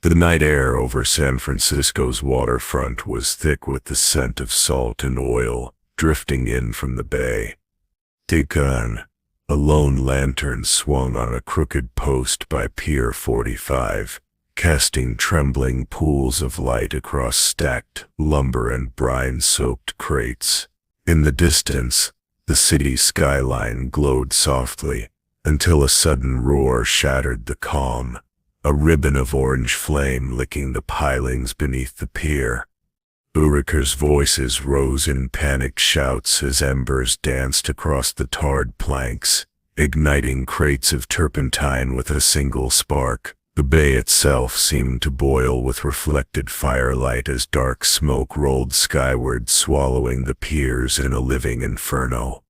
The night air over San Francisco's waterfront was thick with the scent of salt and oil drifting in from the bay. Tican, a lone lantern swung on a crooked post by Pier 45, casting trembling pools of light across stacked lumber and brine-soaked crates. In the distance, the city skyline glowed softly, until a sudden roar shattered the calm, a ribbon of orange flame licking the pilings beneath the pier. Workers' voices rose in panicked shouts as embers danced across the tarred planks, igniting crates of turpentine with a single spark. The bay itself seemed to boil with reflected firelight as dark smoke rolled skyward, swallowing the piers in a living inferno.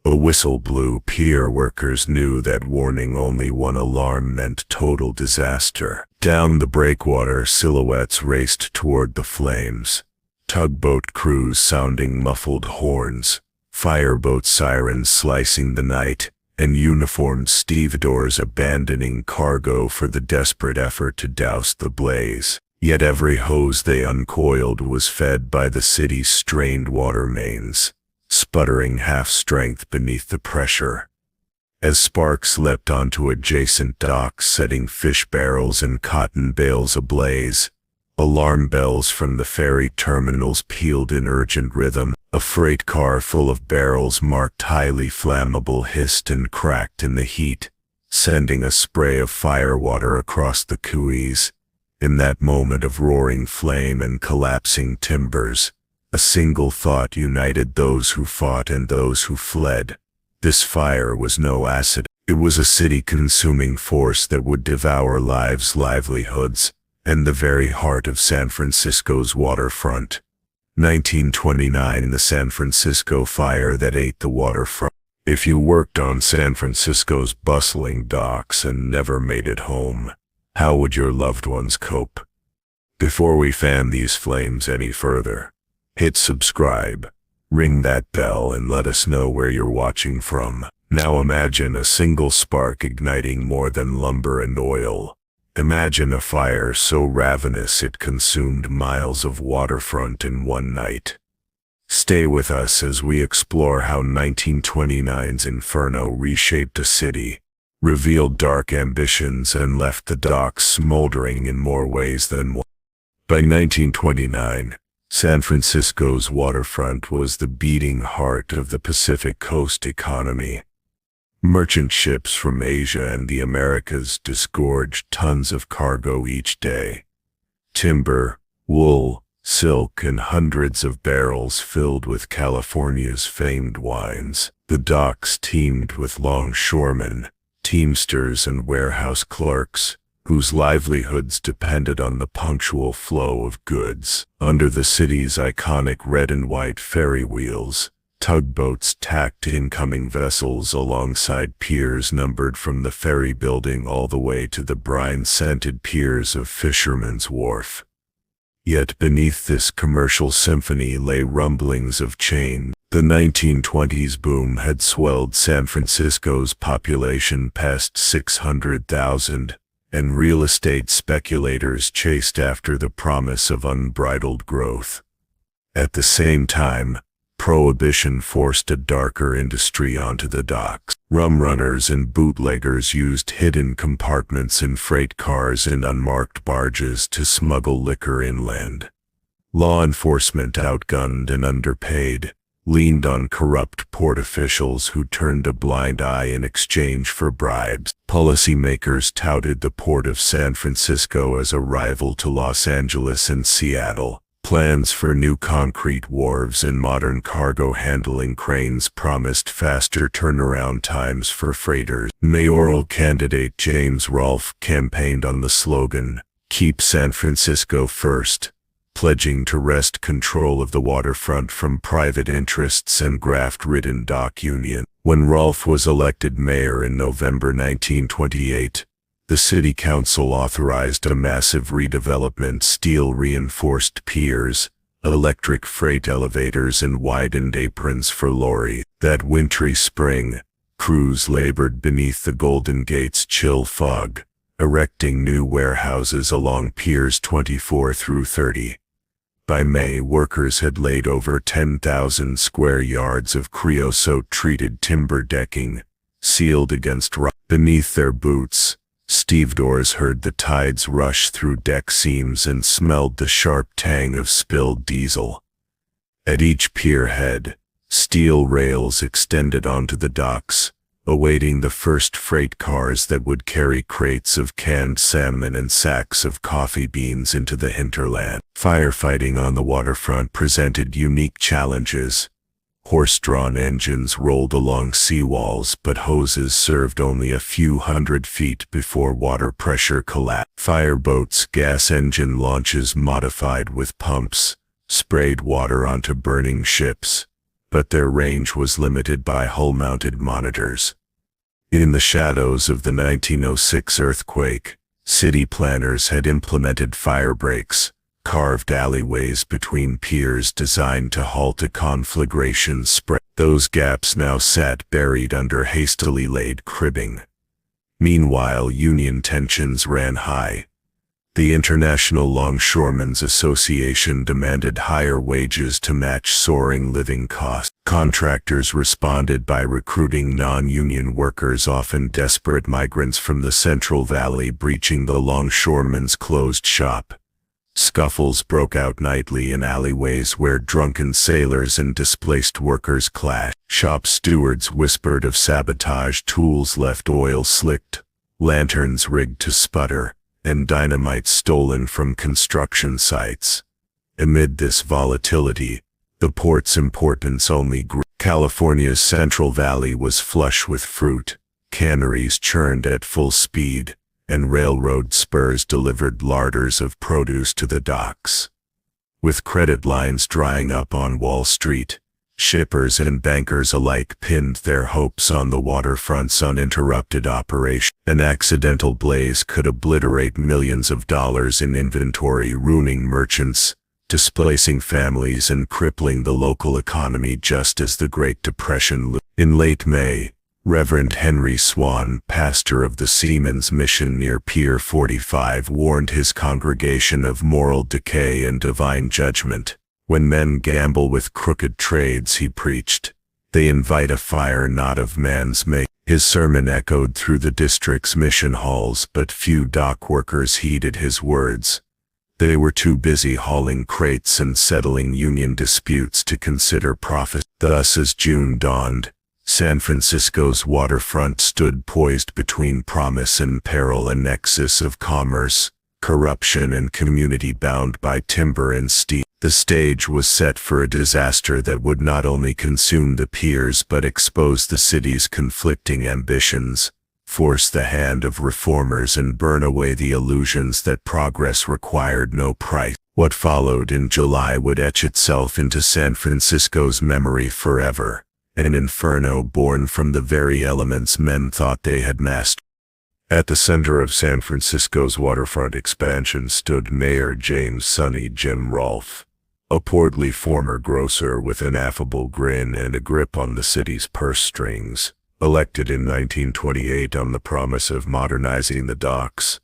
A whistle blew. Pier workers knew that warning. Only one alarm meant total disaster. Down the breakwater, silhouettes raced toward the flames. Tugboat crews sounding muffled horns, fireboat sirens slicing the night, and uniformed stevedores abandoning cargo for the desperate effort to douse the blaze. Yet every hose they uncoiled was fed by the city's strained water mains, sputtering half-strength beneath the pressure. As sparks leapt onto adjacent docks, setting fish barrels and cotton bales ablaze, alarm bells from the ferry terminals pealed in urgent rhythm. A freight car full of barrels marked highly flammable hissed and cracked in the heat, sending a spray of firewater across the quays. In that moment of roaring flame and collapsing timbers, a single thought united those who fought and those who fled. This fire was no accident. It was a city-consuming force that would devour lives, livelihoods, and the very heart of San Francisco's waterfront. 1929, the San Francisco fire that ate the waterfront. If you worked on San Francisco's bustling docks and never made it home, how would your loved ones cope? Before we fan these flames any further, hit subscribe, ring that bell, and let us know where you're watching from. Now imagine a single spark igniting more than lumber and oil. Imagine a fire so ravenous it consumed miles of waterfront in one night. Stay with us as we explore how 1929's inferno reshaped a city, revealed dark ambitions, and left the docks smoldering in more ways than one. By 1929, San Francisco's waterfront was the beating heart of the Pacific Coast economy. Merchant ships from Asia and the Americas disgorged tons of cargo each day. Timber, wool, silk, and hundreds of barrels filled with California's famed wines. The docks teemed with longshoremen, teamsters, and warehouse clerks, whose livelihoods depended on the punctual flow of goods. Under the city's iconic red and white ferry wheels, tugboats tacked incoming vessels alongside piers numbered from the ferry building all the way to the brine-scented piers of Fisherman's Wharf. Yet beneath this commercial symphony lay rumblings of change. The 1920s boom had swelled San Francisco's population past 600,000, and real estate speculators chased after the promise of unbridled growth. At the same time, Prohibition forced a darker industry onto the docks. Rum runners and bootleggers used hidden compartments in freight cars and unmarked barges to smuggle liquor inland. Law enforcement, outgunned and underpaid, leaned on corrupt port officials who turned a blind eye in exchange for bribes. Policymakers touted the port of San Francisco as a rival to Los Angeles and Seattle. Plans for new concrete wharves and modern cargo handling cranes promised faster turnaround times for freighters. Mayoral candidate James Rolfe campaigned on the slogan, "Keep San Francisco First," pledging to wrest control of the waterfront from private interests and graft-ridden dock union. When Rolfe was elected mayor in November 1928, the city council authorized a massive redevelopment: steel-reinforced piers, electric freight elevators, and widened aprons for lorries. That wintry spring, crews labored beneath the Golden Gate's chill fog, erecting new warehouses along piers 24 through 30. By May, workers had laid over 10,000 square yards of creosote-treated timber decking, sealed against rot. Beneath their boots, stevedores heard the tides rush through deck seams and smelled the sharp tang of spilled diesel. At each pier head, steel rails extended onto the docks, awaiting the first freight cars that would carry crates of canned salmon and sacks of coffee beans into the hinterland. Firefighting on the waterfront presented unique challenges. Horse-drawn engines rolled along seawalls, but hoses served only a few hundred feet before water pressure collapsed. Fireboats, gas engine launches modified with pumps, sprayed water onto burning ships, but their range was limited by hull-mounted monitors. In the shadows of the 1906 earthquake, city planners had implemented fire breaks, carved alleyways between piers designed to halt a conflagration spread. Those gaps now sat buried under hastily laid cribbing. Meanwhile, union tensions ran high. The International Longshoremen's Association demanded higher wages to match soaring living costs. Contractors responded by recruiting non-union workers, often desperate migrants from the Central Valley, breaching the longshoremen's closed shop. Scuffles broke out nightly in alleyways where drunken sailors and displaced workers clashed. Shop stewards whispered of sabotage, tools left oil-slicked, lanterns rigged to sputter, and dynamite stolen from construction sites. Amid this volatility, the port's importance only grew. California's Central Valley was flush with fruit, canneries churned at full speed, and railroad spurs delivered larders of produce to the docks. With credit lines drying up on Wall Street, shippers and bankers alike pinned their hopes on the waterfront's uninterrupted operation. An accidental blaze could obliterate millions of dollars in inventory, ruining merchants, displacing families, and crippling the local economy just as the Great Depression loomed. In late May, Reverend Henry Swan, pastor of the Seamen's Mission near Pier 45, warned his congregation of moral decay and divine judgment. When men gamble with crooked trades, he preached, they invite a fire not of man's make. His sermon echoed through the district's mission halls, but few dock workers heeded his words. They were too busy hauling crates and settling union disputes to consider profit. Thus, as June dawned, San Francisco's waterfront stood poised between promise and peril, a nexus of commerce, corruption, and community bound by timber and steel. The stage was set for a disaster that would not only consume the piers but expose the city's conflicting ambitions, force the hand of reformers, and burn away the illusions that progress required no price. What followed in July would etch itself into San Francisco's memory forever, an inferno born from the very elements men thought they had mastered. At the center of San Francisco's waterfront expansion stood Mayor James "Sonny Jim" Rolfe, a portly former grocer with an affable grin and a grip on the city's purse strings. Elected in 1928 on the promise of modernizing the docks,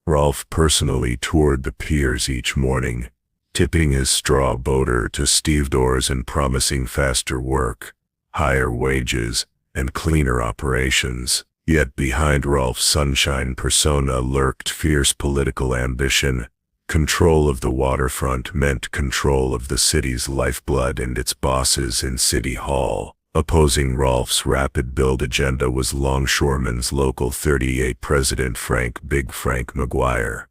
Rolfe personally toured the piers each morning, tipping his straw boater to stevedores and promising faster work, higher wages, and cleaner operations. Yet behind Rolfe's sunshine persona lurked fierce political ambition. Control of the waterfront meant control of the city's lifeblood and its bosses in City Hall. Opposing Rolfe's rapid build agenda was Longshoremen's Local 38 President Frank "Big Frank" McGuire,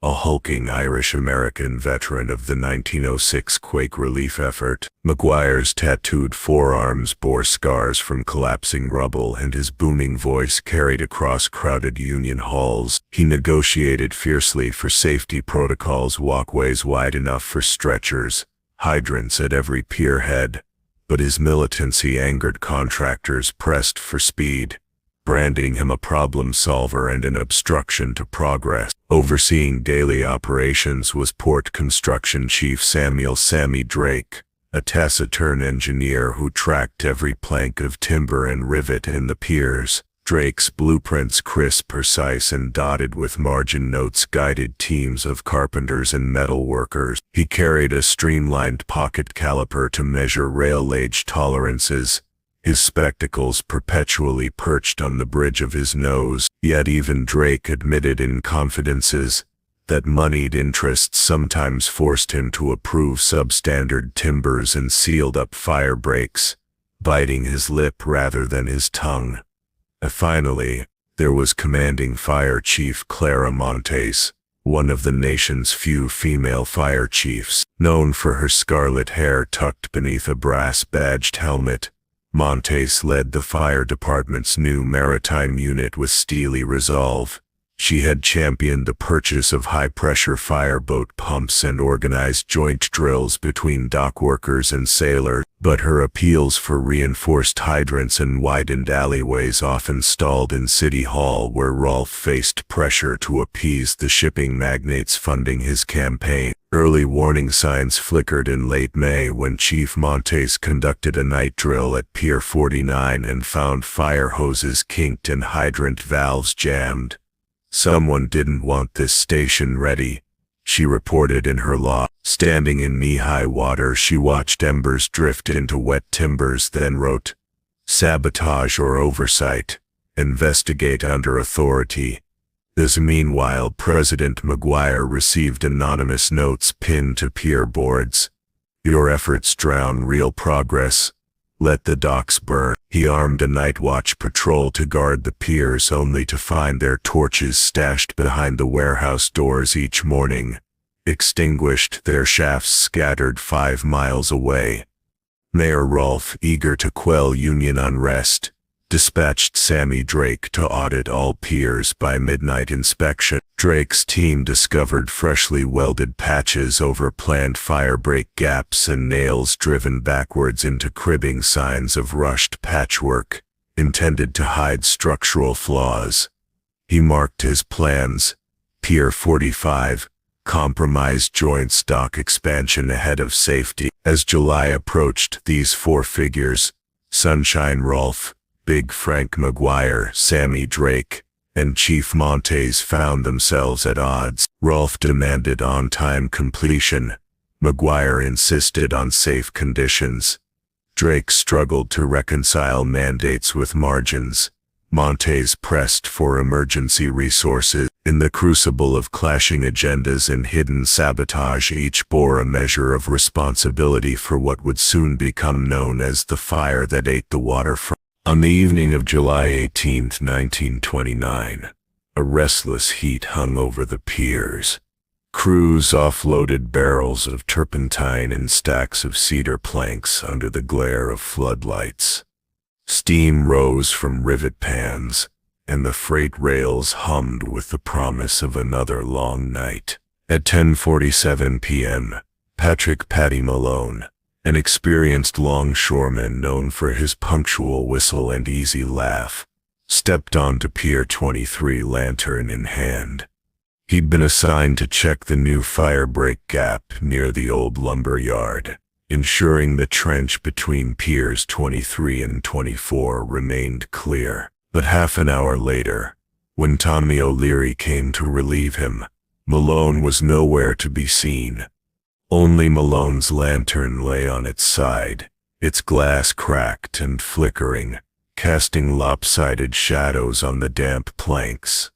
a hulking Irish-American veteran of the 1906 quake relief effort. McGuire's tattooed forearms bore scars from collapsing rubble, and his booming voice carried across crowded union halls. He negotiated fiercely for safety protocols, walkways wide enough for stretchers, hydrants at every pier head. But his militancy angered contractors pressed for speed, branding him a problem solver and an obstruction to progress. Overseeing daily operations was Port Construction Chief Samuel "Sammy" Drake, a taciturn engineer who tracked every plank of timber and rivet in the piers. Drake's blueprints, crisp, precise, and dotted with margin notes, guided teams of carpenters and metal workers. He carried a streamlined pocket caliper to measure rail age tolerances, his spectacles perpetually perched on the bridge of his nose. Yet even Drake admitted in confidences that moneyed interests sometimes forced him to approve substandard timbers and sealed-up fire breaks, biting his lip rather than his tongue. Finally, there was Commanding Fire Chief Clara Montes, one of the nation's few female fire chiefs. Known for her scarlet hair tucked beneath a brass-badged helmet, Montes led the fire department's new maritime unit with steely resolve. She had championed the purchase of high-pressure fireboat pumps and organized joint drills between dockworkers and sailors, but her appeals for reinforced hydrants and widened alleyways often stalled in City Hall, where Rolfe faced pressure to appease the shipping magnates funding his campaign. Early warning signs flickered in late May when Chief Montes conducted a night drill at Pier 49 and found fire hoses kinked and hydrant valves jammed. "Someone didn't want this station ready," she reported in her log. Standing in knee-high water, she watched embers drift into wet timbers, then wrote, "Sabotage or oversight. Investigate under authority." Meanwhile, President Maguire received anonymous notes pinned to pier boards. "Your efforts drown real progress. Let the docks burn." He armed a night watch patrol to guard the piers, only to find their torches stashed behind the warehouse doors each morning, extinguished, their shafts scattered 5 miles away. Mayor Rolfe, eager to quell union unrest, dispatched Sammy Drake to audit all piers by midnight inspection. Drake's team discovered freshly welded patches over planned firebreak gaps and nails driven backwards into cribbing, signs of rushed patchwork, intended to hide structural flaws. He marked his plans: Pier 45, compromised joints, dock expansion ahead of safety. As July approached, these 4 figures, Sunshine Rolfe, Big Frank Maguire, Sammy Drake, and Chief Montes, found themselves at odds. Rolfe demanded on-time completion. Maguire insisted on safe conditions. Drake struggled to reconcile mandates with margins. Montes pressed for emergency resources. In the crucible of clashing agendas and hidden sabotage, each bore a measure of responsibility for what would soon become known as the fire that ate the waterfront. On the evening of July 18, 1929, a restless heat hung over the piers. Crews offloaded barrels of turpentine and stacks of cedar planks under the glare of floodlights. Steam rose from rivet pans, and the freight rails hummed with the promise of another long night. At 10:47 p.m., Patrick "Paddy" Malone, an experienced longshoreman known for his punctual whistle and easy laugh, stepped onto Pier 23, lantern in hand. He'd been assigned to check the new firebreak gap near the old lumber yard, ensuring the trench between Piers 23 and 24 remained clear. But half an hour later, when Tommy O'Leary came to relieve him, Malone was nowhere to be seen. Only Malone's lantern lay on its side, its glass cracked and flickering, casting lopsided shadows on the damp planks.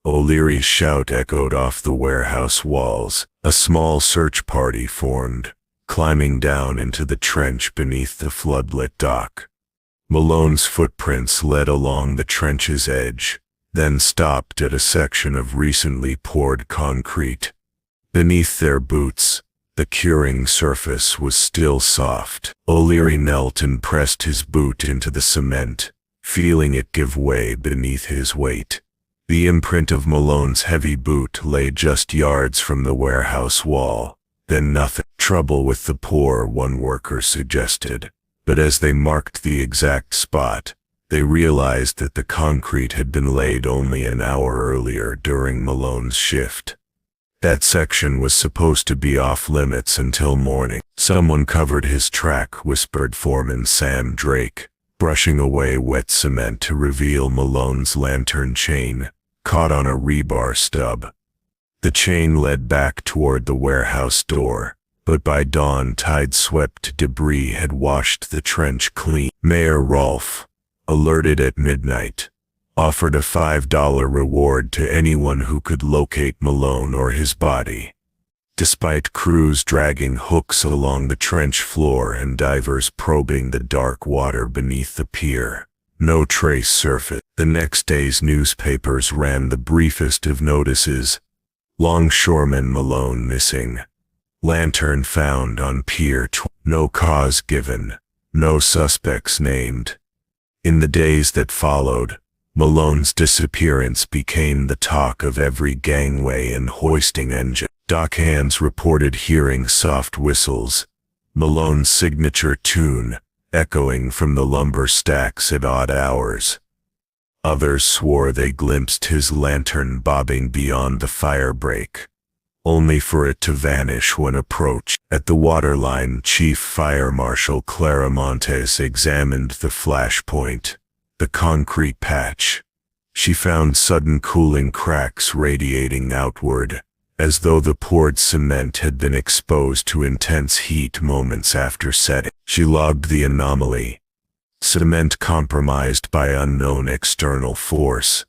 O'Leary's shout echoed off the warehouse walls. A small search party formed, climbing down into the trench beneath the floodlit dock. Malone's footprints led along the trench's edge, then stopped at a section of recently poured concrete. Beneath their boots, the curing surface was still soft. O'Leary knelt and pressed his boot into the cement, feeling it give way beneath his weight. The imprint of Malone's heavy boot lay just yards from the warehouse wall. Then nothing. Trouble with the pour, one worker suggested. But as they marked the exact spot, they realized that the concrete had been laid only an hour earlier during Malone's shift. That section was supposed to be off limits until morning. "Someone covered his track," whispered Foreman Sam Drake, brushing away wet cement to reveal Malone's lantern chain, caught on a rebar stub. The chain led back toward the warehouse door, but by dawn tide-swept debris had washed the trench clean. Mayor Rolfe, alerted at midnight, offered a $5 reward to anyone who could locate Malone or his body. Despite crews dragging hooks along the trench floor and divers probing the dark water beneath the pier, no trace surfaced. The next day's newspapers ran the briefest of notices: longshoreman Malone missing. Lantern found on pier. No cause given, no suspects named. In the days that followed, Malone's disappearance became the talk of every gangway and hoisting engine. Dockhands reported hearing soft whistles, Malone's signature tune, echoing from the lumber stacks at odd hours. Others swore they glimpsed his lantern bobbing beyond the firebreak, only for it to vanish when approached. At the waterline, Chief Fire Marshal Clara Montes examined the flashpoint, the concrete patch. She found sudden cooling cracks radiating outward, as though the poured cement had been exposed to intense heat moments after setting. She logged the anomaly. Cement compromised by unknown external force.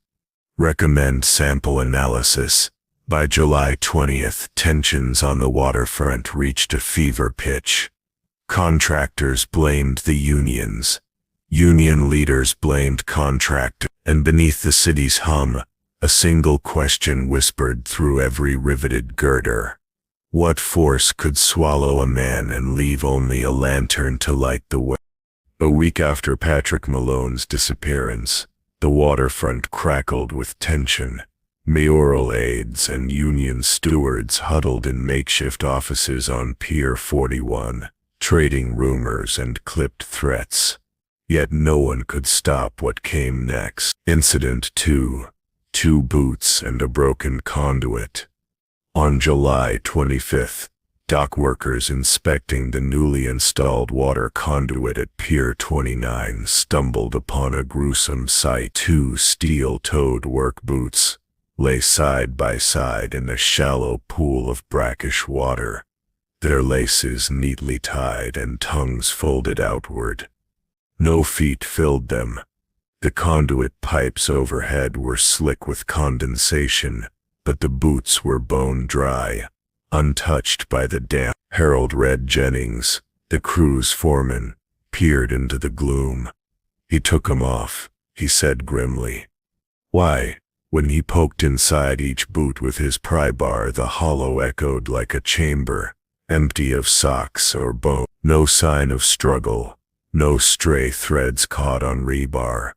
Recommend sample analysis. By July 20th, tensions on the waterfront reached a fever pitch. Contractors blamed the unions. Union leaders blamed contractors. And beneath the city's hum, a single question whispered through every riveted girder. What force could swallow a man and leave only a lantern to light the way? A week after Patrick Malone's disappearance, the waterfront crackled with tension. Mayoral aides and union stewards huddled in makeshift offices on Pier 41, trading rumors and clipped threats. Yet no one could stop what came next. Incident 2. 2 boots and a broken conduit. On July 25th, dockworkers inspecting the newly installed water conduit at Pier 29 stumbled upon a gruesome sight. 2 steel-toed work boots lay side by side in a shallow pool of brackish water, their laces neatly tied and tongues folded outward. No feet filled them. The conduit pipes overhead were slick with condensation, but the boots were bone dry, untouched by the damp. Harold Red Jennings, the crew's foreman, peered into the gloom. He took 'em off, he said grimly. Why? When he poked inside each boot with his pry bar, the hollow echoed like a chamber, empty of socks or bone. No sign of struggle, no stray threads caught on rebar.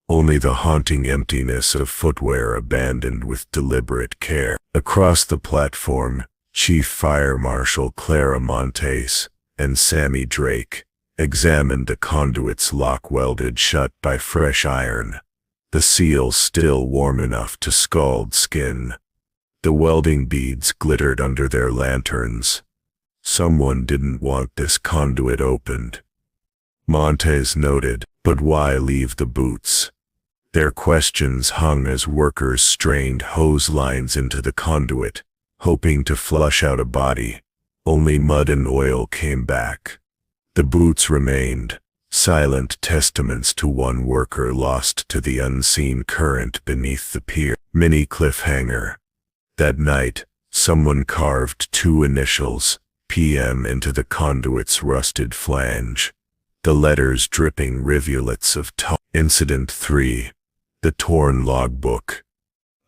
Only the haunting emptiness of footwear abandoned with deliberate care. Across the platform, Chief Fire Marshal Clara Montes and Sammy Drake examined the conduit's lock welded shut by fresh iron, the seal still warm enough to scald skin. The welding beads glittered under their lanterns. Someone didn't want this conduit opened, Montes noted, but why leave the boots? Their questions hung as workers strained hose lines into the conduit, hoping to flush out a body. Only mud and oil came back. The boots remained, silent testaments to one worker lost to the unseen current beneath the pier. Mini cliffhanger. That night, someone carved 2 initials, PM, into the conduit's rusted flange, the letters dripping rivulets of tar. Incident 3. The torn logbook.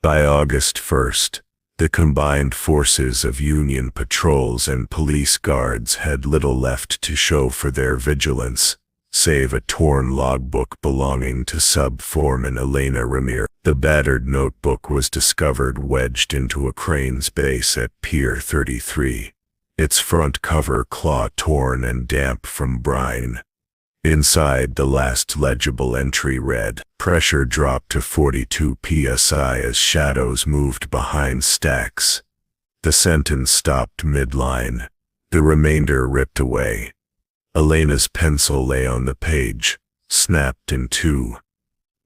By August 1st, the combined forces of Union patrols and police guards had little left to show for their vigilance, save a torn logbook belonging to sub-foreman Elena Ramirez. The battered notebook was discovered wedged into a crane's base at Pier 33, its front cover claw torn and damp from brine. Inside, the last legible entry read, "Pressure dropped to 42 psi as shadows moved behind stacks." The sentence stopped midline, the remainder ripped away. Elena's pencil lay on the page, snapped in two.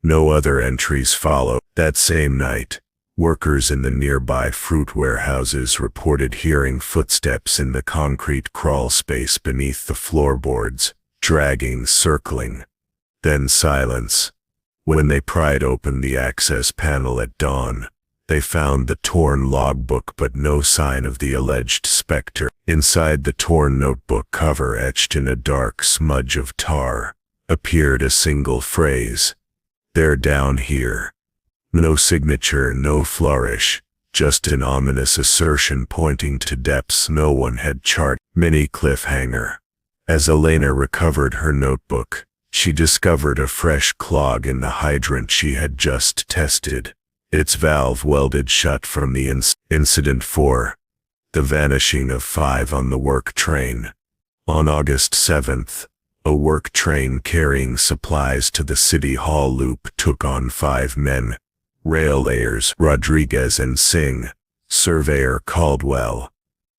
No other entries followed. That same night, workers in the nearby fruit warehouses reported hearing footsteps in the concrete crawl space beneath the floorboards, dragging, circling. Then silence. When they pried open the access panel at dawn, they found the torn logbook but no sign of the alleged specter. Inside the torn notebook cover, etched in a dark smudge of tar, appeared a single phrase: "They're down here." No signature, no flourish, just an ominous assertion pointing to depths no one had charted. Mini cliffhanger. As Elena recovered her notebook, she discovered a fresh clog in the hydrant she had just tested, its valve welded shut from the incident 4. The vanishing of 5 on the work train. On August 7th, a work train carrying supplies to the City Hall loop took on 5 men: rail layers Rodriguez and Singh, surveyor Caldwell,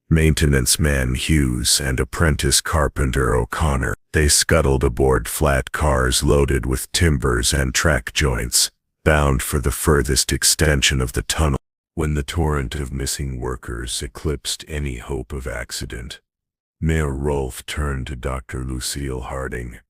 maintenance man Hughes, and apprentice carpenter O'Connor. They scuttled aboard flat cars loaded with timbers and track joints, bound for the furthest extension of the tunnel. When the torrent of missing workers eclipsed any hope of accident, Mayor Rolfe turned to Dr. Lucille Harding,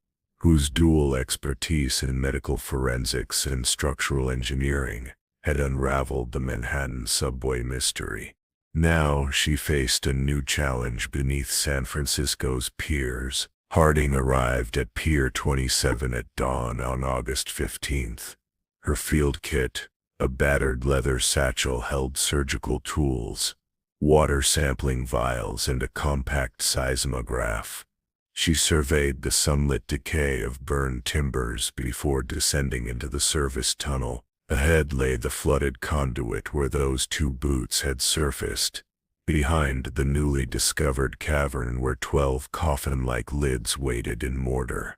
whose dual expertise in medical forensics and structural engineering had unraveled the Manhattan subway mystery. Now she faced a new challenge beneath San Francisco's piers. Harding arrived at Pier 27 at dawn on August 15th. Her field kit, a battered leather satchel, held surgical tools, water sampling vials, and a compact seismograph. She surveyed the sunlit decay of burned timbers before descending into the service tunnel. Ahead lay the flooded conduit where those 2 boots had surfaced. Behind, the newly discovered cavern where 12 coffin-like lids waited in mortar.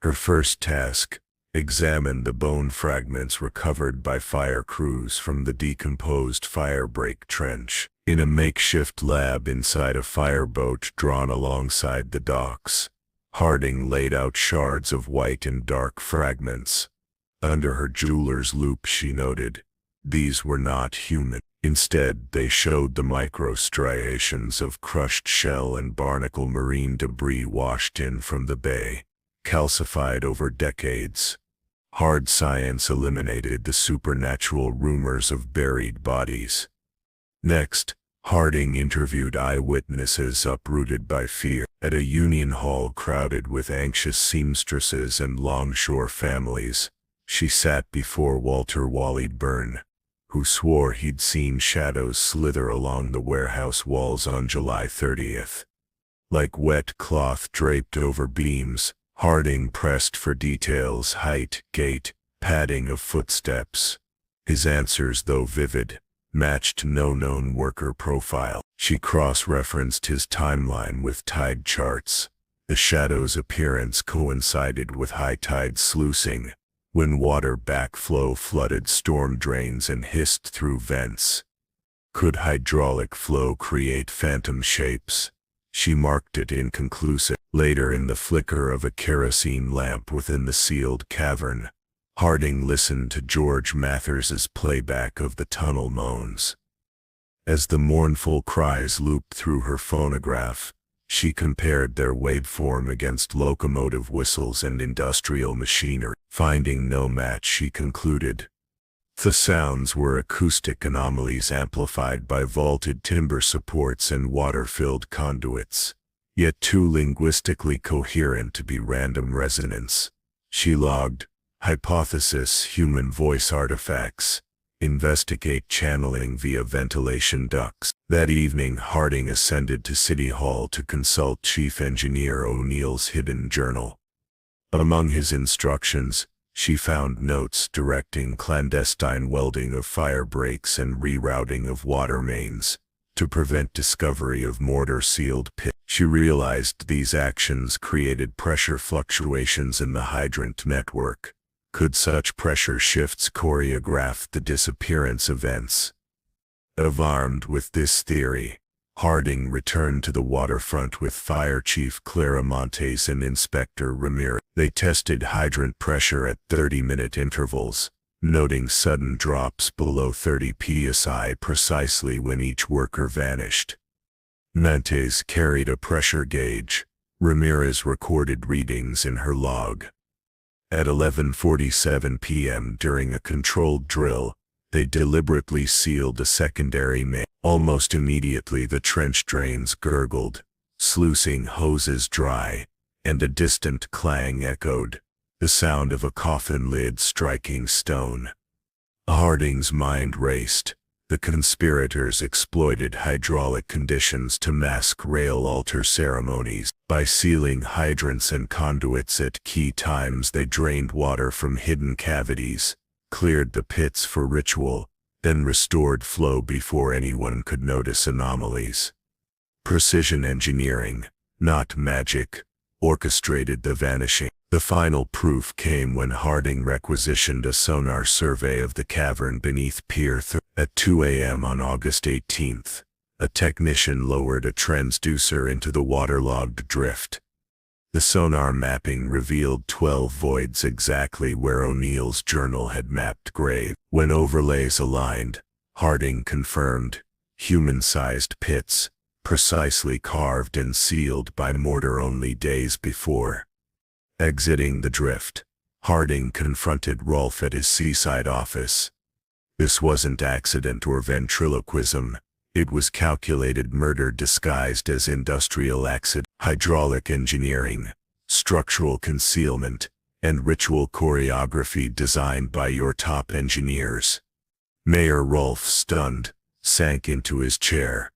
Her first task: examine the bone fragments recovered by fire crews from the decomposed firebreak trench. In a makeshift lab inside a fireboat drawn alongside the docks, Harding laid out shards of white and dark fragments. Under her jeweler's loupe, she noted, these were not human. Instead, they showed the microstriations of crushed shell and barnacle marine debris washed in from the bay, calcified over decades. Hard science eliminated the supernatural rumors of buried bodies. Next, Harding interviewed eyewitnesses uprooted by fear. At a union hall crowded with anxious seamstresses and longshore families, she sat before Walter Wally Byrne, who swore he'd seen shadows slither along the warehouse walls on July 30th. Like wet cloth draped over beams, Harding pressed for details: height, gait, padding of footsteps. His answers, though vivid, matched no known worker profile. She cross-referenced his timeline with tide charts. The shadow's appearance coincided with high tide sluicing, when water backflow flooded storm drains and hissed through vents. Could hydraulic flow create phantom shapes? She marked it inconclusive. Later, in the flicker of a kerosene lamp within the sealed cavern, Harding listened to George Mathers's playback of the tunnel moans. As the mournful cries looped through her phonograph, she compared their waveform against locomotive whistles and industrial machinery. Finding no match, she concluded, the sounds were acoustic anomalies amplified by vaulted timber supports and water-filled conduits, yet too linguistically coherent to be random resonance. She logged, hypothesis: human voice artifacts. Investigate channeling via ventilation ducts. That evening, Harding ascended to City Hall to consult Chief Engineer O'Neill's hidden journal. Among his instructions, she found notes directing clandestine welding of fire breaks and rerouting of water mains to prevent discovery of mortar-sealed pits. She realized these actions created pressure fluctuations in the hydrant network. Could such pressure shifts choreograph the disappearance events? Armed with this theory, Harding returned to the waterfront with Fire Chief Clara Montes and Inspector Ramirez. They tested hydrant pressure at 30-minute intervals, noting sudden drops below 30 psi precisely when each worker vanished. Montes carried a pressure gauge. Ramirez recorded readings in her log. At 11:47 p.m. during a controlled drill, they deliberately sealed a secondary main. Almost immediately the trench drains gurgled, sluicing hoses dry, and a distant clang echoed, the sound of a coffin lid striking stone. Harding's mind raced. The conspirators exploited hydraulic conditions to mask rail altar ceremonies. By sealing hydrants and conduits at key times, they drained water from hidden cavities, cleared the pits for ritual, then restored flow before anyone could notice anomalies. Precision engineering, not magic, orchestrated the vanishing. The final proof came when Harding requisitioned a sonar survey of the cavern beneath Pier 3. At 2 a.m. on August 18th, a technician lowered a transducer into the waterlogged drift. The sonar mapping revealed 12 voids exactly where O'Neill's journal had mapped grave. When overlays aligned, Harding confirmed, human-sized pits, precisely carved and sealed by mortar only days before. Exiting the drift, Harding confronted Rolfe at his seaside office. This wasn't accident or ventriloquism. It was calculated murder disguised as industrial accident. Hydraulic engineering, structural concealment, and ritual choreography designed by your top engineers. Mayor Rolfe, stunned, sank into his chair.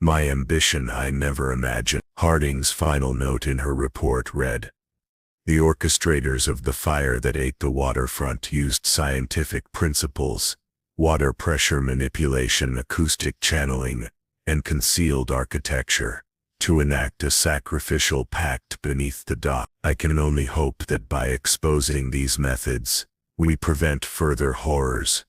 My ambition I never imagined. Harding's final note in her report read, the orchestrators of the fire that ate the waterfront used scientific principles, water pressure manipulation, acoustic channeling, and concealed architecture, to enact a sacrificial pact beneath the dock. I can only hope that by exposing these methods, we prevent further horrors.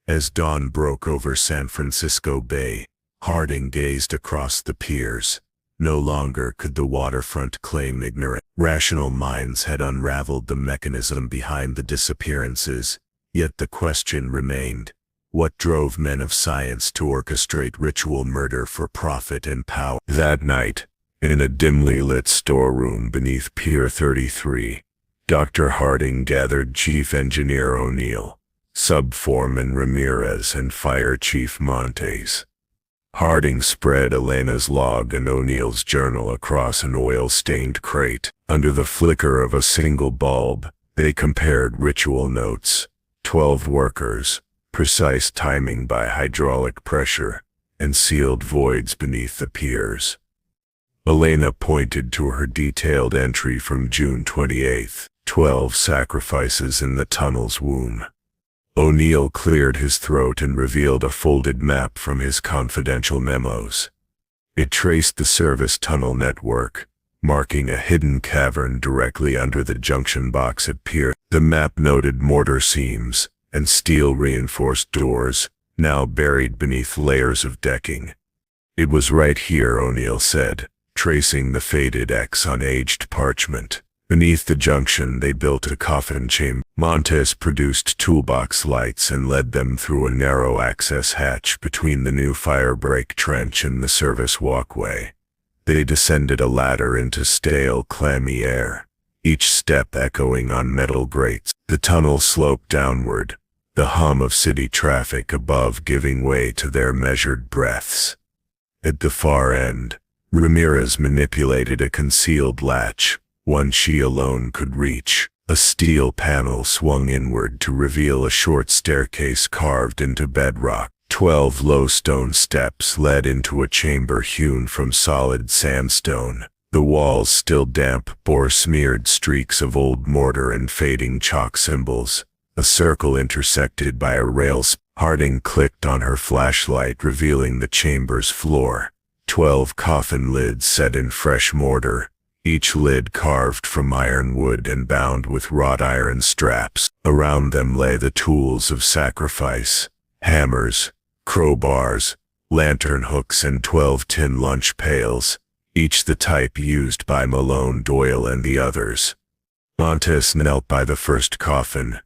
As dawn broke over San Francisco Bay, Harding gazed across the piers. No longer could the waterfront claim ignorance. Rational minds had unraveled the mechanism behind the disappearances, yet the question remained, what drove men of science to orchestrate ritual murder for profit and power? That night, in a dimly lit storeroom beneath Pier 33, Dr. Harding gathered Chief Engineer O'Neill, Sub-Foreman Ramirez, and Fire Chief Montes. Harding spread Elena's log and O'Neill's journal across an oil-stained crate. Under the flicker of a single bulb, they compared ritual notes, 12 workers, precise timing by hydraulic pressure, and sealed voids beneath the piers. Elena pointed to her detailed entry from June 28, 12 sacrifices in the tunnel's womb. O'Neill cleared his throat and revealed a folded map from his confidential memos. It traced the service tunnel network, marking a hidden cavern directly under the junction box at Pier. The map noted mortar seams and steel-reinforced doors, now buried beneath layers of decking. It was right here, O'Neill said, tracing the faded X on aged parchment. Beneath the junction they built a coffin chamber. Montes produced toolbox lights and led them through a narrow access hatch between the new firebreak trench and the service walkway. They descended a ladder into stale, clammy air, each step echoing on metal grates. The tunnel sloped downward, the hum of city traffic above giving way to their measured breaths. At the far end, Ramirez manipulated a concealed latch, one she alone could reach. A steel panel swung inward to reveal a short staircase carved into bedrock. 12 low stone steps led into a chamber hewn from solid sandstone. The walls, still damp, bore smeared streaks of old mortar and fading chalk symbols. A circle intersected by a rail. Harding clicked on her flashlight, revealing the chamber's floor. 12 coffin lids set in fresh mortar, each lid carved from ironwood and bound with wrought iron straps. Around them lay the tools of sacrifice, hammers, crowbars, lantern hooks and 12 tin lunch pails, each the type used by Malone Doyle and the others. Montez knelt by the first coffin.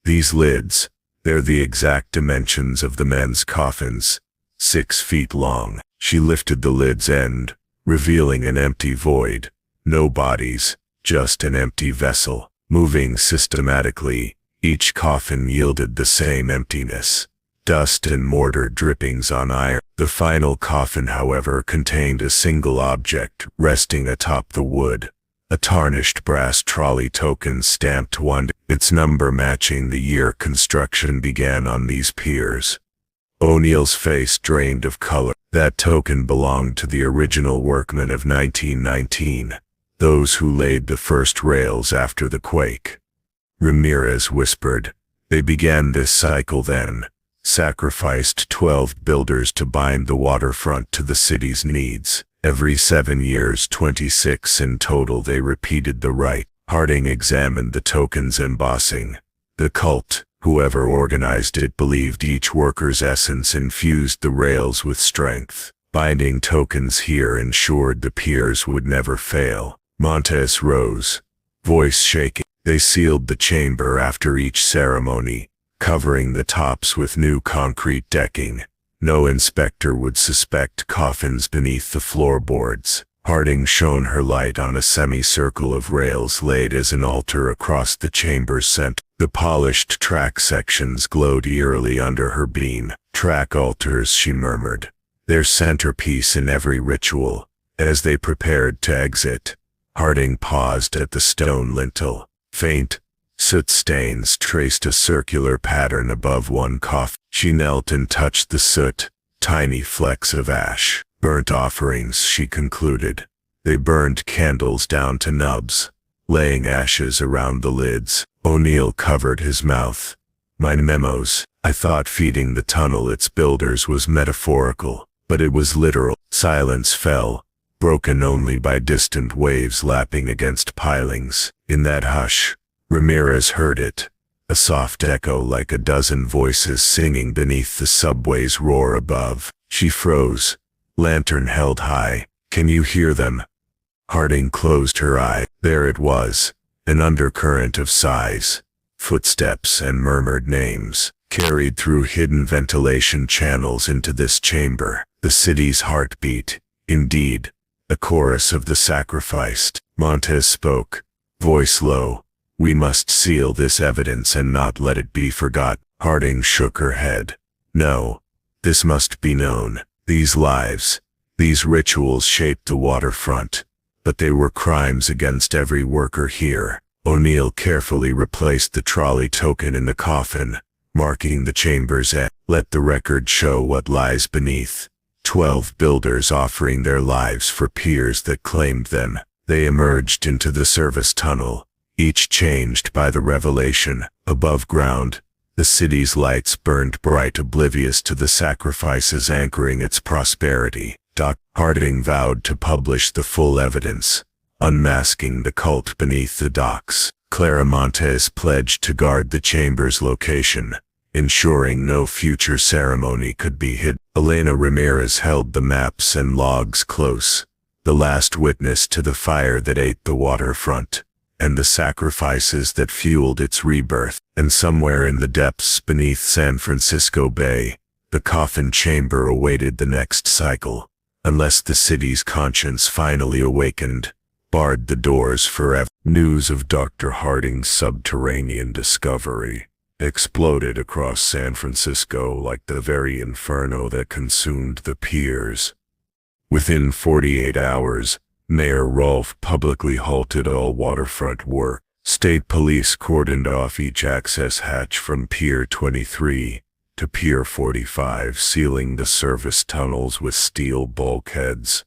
These lids, they're the exact dimensions of the men's coffins, 6 feet long. She lifted the lid's end, revealing an empty void. No bodies, just an empty vessel. Moving systematically, each coffin yielded the same emptiness. Dust and mortar drippings on iron. The final coffin, however, contained a single object resting atop the wood. A tarnished brass trolley token stamped one, its number matching the year construction began on these piers. O'Neill's face drained of color. That token belonged to the original workmen of 1919, those who laid the first rails after the quake. Ramirez whispered, "They began this cycle then, sacrificed 12 builders to bind the waterfront to the city's needs. Every 7 years, 26 in total, they repeated the rite." Harding examined the token's embossing. The cult, whoever organized it, believed each worker's essence infused the rails with strength. Binding tokens here ensured the piers would never fail. Montez rose, voice shaking. They sealed the chamber after each ceremony, covering the tops with new concrete decking. No inspector would suspect coffins beneath the floorboards. Harding shone her light on a semicircle of rails laid as an altar across the chamber's center. The polished track sections glowed eerily under her beam. "Track altars," she murmured, their centerpiece in every ritual. As they prepared to exit, Harding paused at the stone lintel. Faint, soot stains traced a circular pattern above one coffin. She knelt and touched the soot, tiny flecks of ash. "Burnt offerings," she concluded. They burned candles down to nubs, laying ashes around the lids. O'Neill covered his mouth. "My memos. I thought feeding the tunnel its builders was metaphorical, but it was literal." Silence fell, broken only by distant waves lapping against pilings. In that hush, Ramirez heard it, a soft echo like a dozen voices singing beneath the subway's roar above. She froze, lantern held high. "Can you hear them?" Harding closed her eye. There it was, an undercurrent of sighs, footsteps and murmured names, carried through hidden ventilation channels into this chamber. The city's heartbeat, indeed, a chorus of the sacrificed. Montez spoke, voice low. "We must seal this evidence and not let it be forgotten." Harding shook her head. "No, this must be known. These lives, these rituals shaped the waterfront, but they were crimes against every worker here." O'Neill carefully replaced the trolley token in the coffin, marking the chamber's end. "Let the record show what lies beneath. 12 builders offering their lives for piers that claimed them." They emerged into the service tunnel, each changed by the revelation. Above ground, the city's lights burned bright, oblivious to the sacrifices anchoring its prosperity. Harding vowed to publish the full evidence, unmasking the cult beneath the docks. Clara Montez pledged to guard the chamber's location, ensuring no future ceremony could be hidden. Elena Ramirez held the maps and logs close, the last witness to the fire that ate the waterfront, and the sacrifices that fueled its rebirth. And somewhere in the depths beneath San Francisco Bay, the coffin chamber awaited the next cycle, unless the city's conscience finally awakened, barred the doors forever. News of Dr. Harding's subterranean discovery exploded across San Francisco like the very inferno that consumed the piers. Within 48 hours, Mayor Rolfe publicly halted all waterfront work. State police cordoned off each access hatch from Pier 23 to Pier 45, sealing the service tunnels with steel bulkheads.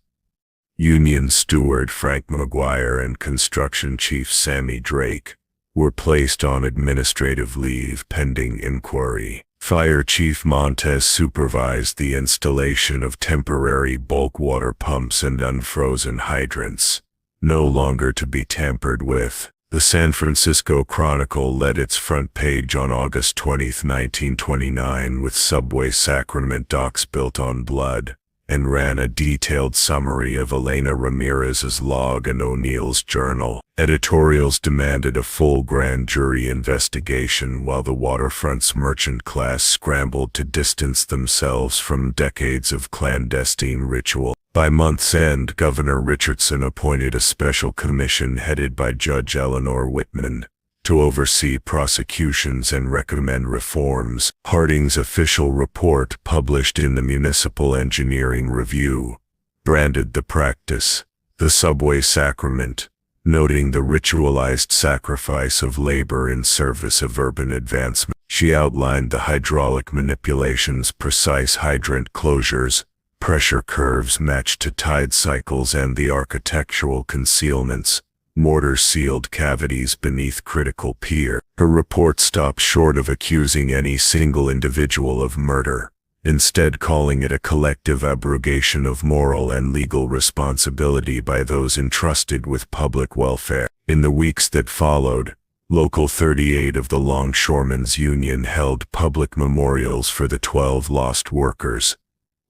Union Steward Frank McGuire and Construction Chief Sammy Drake were placed on administrative leave pending inquiry. Fire Chief Montez supervised the installation of temporary bulk water pumps and unfrozen hydrants, no longer to be tampered with. The San Francisco Chronicle led its front page on August 20, 1929 with subway Sacrament docks built on blood, and ran a detailed summary of Elena Ramirez's log and O'Neill's journal. Editorials demanded a full grand jury investigation while the Waterfront's merchant class scrambled to distance themselves from decades of clandestine ritual. By month's end, Governor Richardson appointed a special commission headed by Judge Eleanor Whitman to oversee prosecutions and recommend reforms. Harding's official report, published in the Municipal Engineering Review, branded the practice the subway sacrament, noting the ritualized sacrifice of labor in service of urban advancement. She outlined the hydraulic manipulations, precise hydrant closures, pressure curves matched to tide cycles, and the architectural concealments, mortar-sealed cavities beneath critical pier. Her report stopped short of accusing any single individual of murder, instead calling it a collective abrogation of moral and legal responsibility by those entrusted with public welfare. In the weeks that followed, Local 38 of the Longshoremen's Union held public memorials for the 12 lost workers.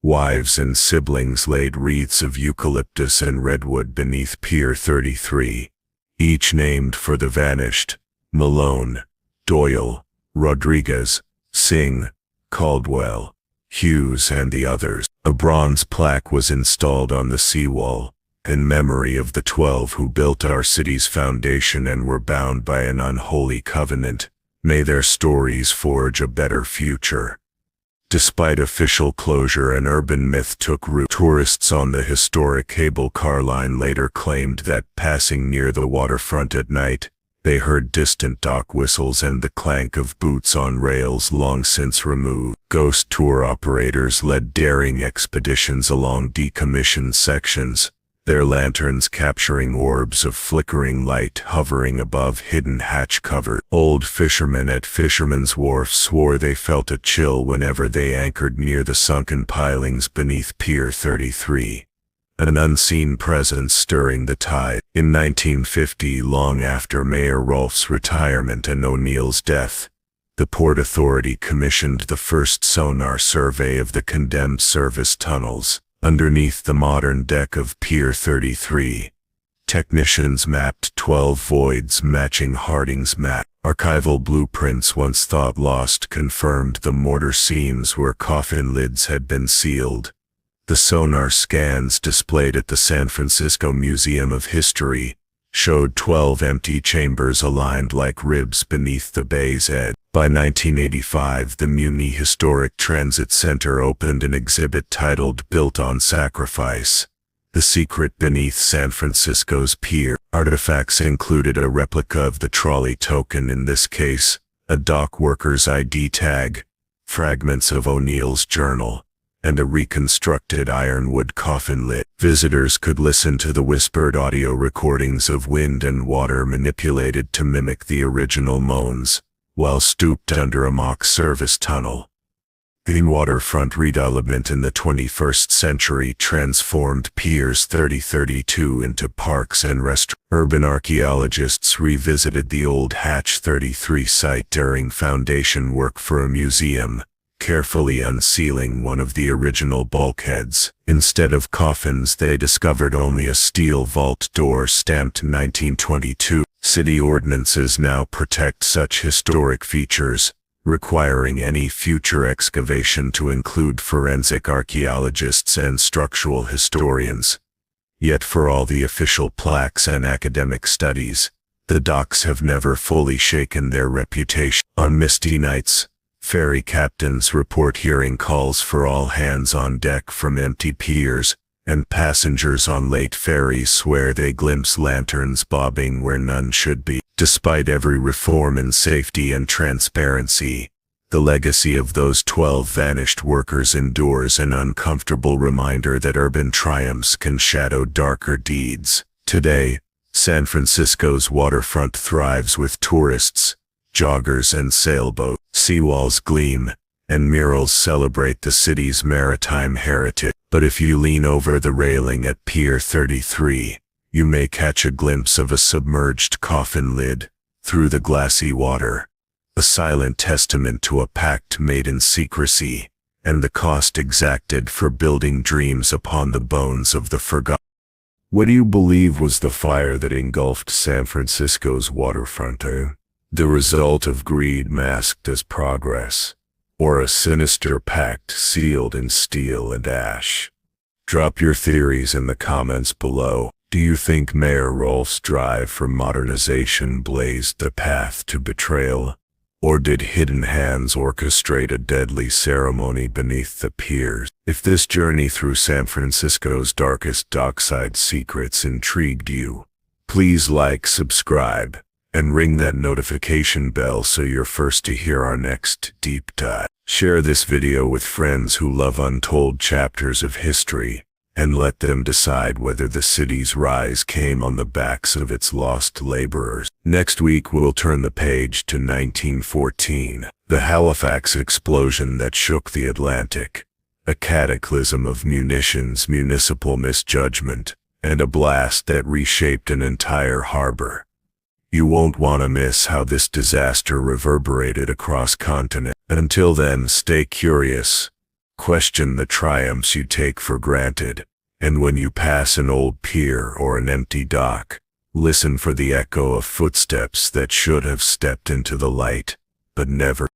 Wives and siblings laid wreaths of eucalyptus and redwood beneath Pier 33, each named for the vanished: Malone, Doyle, Rodriguez, Singh, Caldwell, Hughes, and the others. A bronze plaque was installed on the seawall, in memory of the 12 who built our city's foundation and were bound by an unholy covenant. May their stories forge a better future. Despite official closure, an urban myth took root. Tourists on the historic cable car line later claimed that, passing near the waterfront at night, they heard distant dock whistles and the clank of boots on rails long since removed. Ghost tour operators led daring expeditions along decommissioned sections, their lanterns capturing orbs of flickering light hovering above hidden hatch cover. Old fishermen at Fisherman's Wharf swore they felt a chill whenever they anchored near the sunken pilings beneath Pier 33, an unseen presence stirring the tide. In 1950, long after Mayor Rolfe's retirement and O'Neill's death, the Port Authority commissioned the first sonar survey of the condemned service tunnels underneath the modern deck of Pier 33. Technicians mapped 12 voids matching Harding's map. Archival blueprints once thought lost confirmed the mortar seams where coffin lids had been sealed. The sonar scans displayed at the San Francisco Museum of History showed 12 empty chambers aligned like ribs beneath the bay's edge. By 1985, the Muni Historic Transit Center opened an exhibit titled "Built on Sacrifice: The Secret Beneath San Francisco's Pier." Artifacts included a replica of the trolley token, in this case, a dock worker's ID tag, fragments of O'Neill's journal, and a reconstructed ironwood coffin lid. Visitors could listen to the whispered audio recordings of wind and water manipulated to mimic the original moans, while stooped under a mock service tunnel. The waterfront redevelopment in the 21st century transformed Piers 30-32 into parks and restaurants. Urban archaeologists revisited the old Hatch 33 site during foundation work for a museum, carefully unsealing one of the original bulkheads. Instead of coffins, they discovered only a steel vault door stamped 1922. City ordinances now protect such historic features, requiring any future excavation to include forensic archaeologists and structural historians. Yet for all the official plaques and academic studies, the docks have never fully shaken their reputation. On misty nights, ferry captains report hearing calls for all hands on deck from empty piers, and passengers on late ferries swear they glimpse lanterns bobbing where none should be. Despite every reform in safety and transparency, the legacy of those 12 vanished workers endures, an uncomfortable reminder that urban triumphs can shadow darker deeds. Today, San Francisco's waterfront thrives with tourists, joggers, and sailboats. Seawalls gleam, and murals celebrate the city's maritime heritage. But if you lean over the railing at Pier 33, You may catch a glimpse of a submerged coffin lid through the glassy water, a silent testament to a pact made in secrecy and the cost exacted for building dreams upon the bones of the forgotten. What do you believe was the fire that engulfed San Francisco's waterfront? The result of greed masked as progress, or a sinister pact sealed in steel and ash? Drop your theories in the comments below. Do you think Mayor Rolf's drive for modernization blazed the path to betrayal? Or did hidden hands orchestrate a deadly ceremony beneath the piers? If this journey through San Francisco's darkest dockside secrets intrigued you, please like, subscribe, and ring that notification bell so you're first to hear our next deep dive. Share this video with friends who love untold chapters of history, and let them decide whether the city's rise came on the backs of its lost laborers. Next week we'll turn the page to 1914, the Halifax explosion that shook the Atlantic, a cataclysm of munitions, municipal misjudgment, and a blast that reshaped an entire harbor. You won't want to miss how this disaster reverberated across continents. Until then, stay curious. Question the triumphs you take for granted, and when you pass an old pier or an empty dock, listen for the echo of footsteps that should have stepped into the light, but never